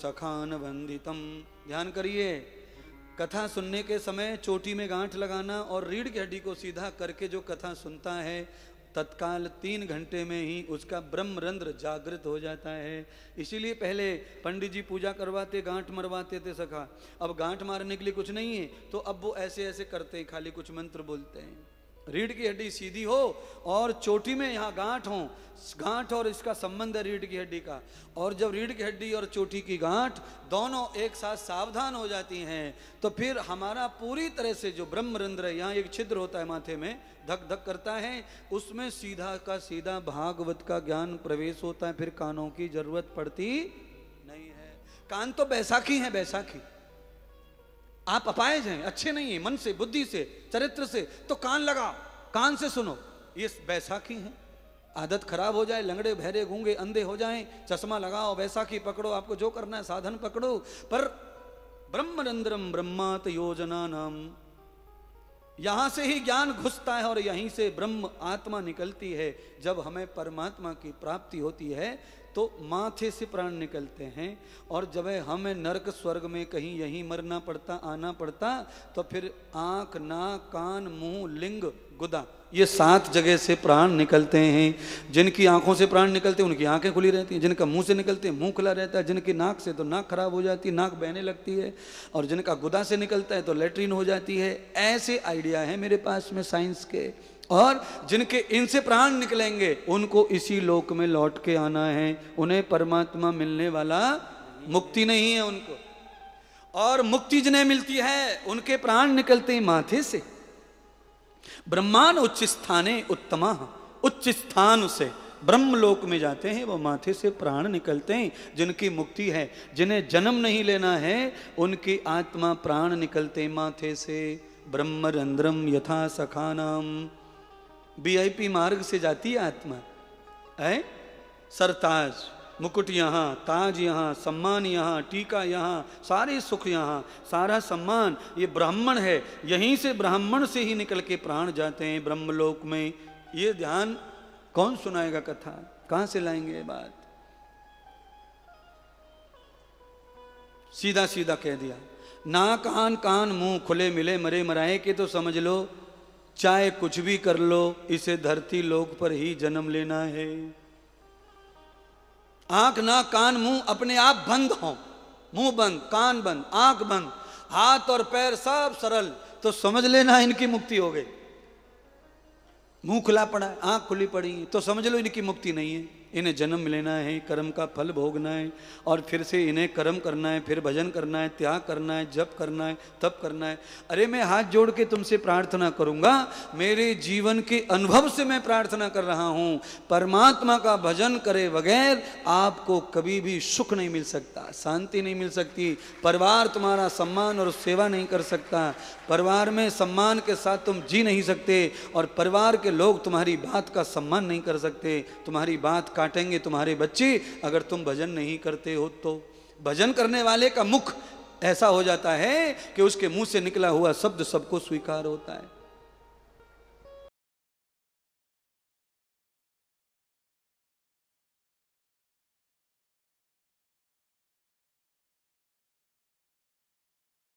सखान वंदितम। ध्यान करिए, कथा सुनने के समय चोटी में गांठ लगाना और रीढ़ की हड्डी को सीधा करके जो कथा सुनता है तत्काल 3 घंटे में ही उसका ब्रह्मरंध्र जागृत हो जाता है। इसीलिए पहले पंडित जी पूजा करवाते, गांठ मरवाते थे सखा। अब गांठ मारने के लिए कुछ नहीं है तो अब वो ऐसे ऐसे करते हैं, खाली कुछ मंत्र बोलते हैं। रीढ़ की हड्डी सीधी हो और चोटी में यहाँ गांठ हो, गांठ और इसका संबंध है रीढ़ की हड्डी का। और जब रीढ़ की हड्डी और चोटी की गांठ दोनों एक साथ सावधान हो जाती हैं तो फिर हमारा पूरी तरह से जो ब्रह्मरंध्र है, यहाँ एक छिद्र होता है माथे में, धक धक करता है, उसमें सीधा का सीधा भागवत का ज्ञान प्रवेश होता है। फिर कानों की जरूरत पड़ती नहीं है। कान तो बैसाखी है, बैसाखी। आप अपायज हैं, अच्छे नहीं है मन से, बुद्धि से, चरित्र से, तो कान लगाओ, कान से सुनो। ये बैसाखी है। आदत खराब हो जाए, लंगड़े बहरे गूंगे अंधे हो जाएं, चश्मा लगाओ, बैसाखी पकड़ो, आपको जो करना है साधन पकड़ो, पर ब्रह्मरंध्रम ब्रह्मात योजना नाम, यहां से ही ज्ञान घुसता है और यहीं से ब्रह्म आत्मा निकलती है। जब हमें परमात्मा की प्राप्ति होती है तो माथे से प्राण निकलते हैं, और जब हमें नरक स्वर्ग में कहीं यहीं मरना पड़ता, आना पड़ता, तो फिर आंख, नाक, कान, मुंह, लिंग, गुदा, ये 7 जगह से प्राण निकलते हैं। जिनकी आंखों से प्राण निकलते हैं उनकी आंखें खुली रहती हैं, जिनका मुंह से निकलते हैं मुंह खुला रहता है, जिनकी नाक से तो नाक खराब हो जाती है, नाक बहने लगती है, और जिनका गुदा से निकलता है तो लेट्रिन हो जाती है। ऐसे आइडिया है मेरे पास में साइंस के। और जिनके इनसे प्राण निकलेंगे उनको इसी लोक में लौट के आना है, उन्हें परमात्मा मिलने वाला मुक्ति नहीं है उनको। और मुक्ति जिन्हें मिलती है उनके प्राण निकलते हैं माथे से। ब्रह्मांड उच्च स्थाने उत्तमा, उच्च स्थान से ब्रह्मलोक में जाते हैं वो माथे से प्राण निकलते हैं। जिनकी मुक्ति है, जिन्हें जन्म नहीं लेना है, उनकी आत्मा प्राण निकलते माथे से। ब्रह्मरंध्रम यथा सखानाम, VIP मार्ग से जाती है आत्मा है। सरताज, मुकुट यहाँ, ताज यहाँ, सम्मान यहाँ, टीका यहाँ, सारे सुख यहाँ, सारा सम्मान ये ब्राह्मण है। यहीं से ब्राह्मण से ही निकल के प्राण जाते हैं ब्रह्मलोक में। ये ध्यान कौन सुनाएगा कथा, कहां से लाएंगे ये बात? सीधा सीधा कह दिया। ना कान कान मुंह खुले मिले मरे मराए के, तो समझ लो चाहे कुछ भी कर लो, इसे धरती लोक पर ही जन्म लेना है। आंख नाक कान मुंह अपने आप बंद हो, मुंह बंद, कान बंद, आंख बंद, हाथ और पैर सब सरल, तो समझ लेना इनकी मुक्ति हो गई। मुंह खुला पड़ा है, आंख खुली पड़ी है, तो समझ लो इनकी मुक्ति नहीं है। इन्हें जन्म लेना है, कर्म का फल भोगना है, और फिर से इन्हें कर्म करना है, फिर भजन करना है, त्याग करना है, जप करना है, तप करना है। अरे मैं हाथ जोड़ के तुमसे प्रार्थना करूंगा, मेरे जीवन के अनुभव से मैं प्रार्थना कर रहा हूं। परमात्मा का भजन करे बगैर आपको कभी भी सुख नहीं मिल सकता, शांति नहीं मिल सकती। परिवार तुम्हारा सम्मान और सेवा नहीं कर सकता, परिवार में सम्मान के साथ तुम जी नहीं सकते, और परिवार के लोग तुम्हारी बात का सम्मान नहीं कर सकते। तुम्हारी बात काटेंगे तुम्हारे बच्चे अगर तुम भजन नहीं करते हो तो। भजन करने वाले का मुख ऐसा हो जाता है कि उसके मुंह से निकला हुआ शब्द सबको स्वीकार होता है।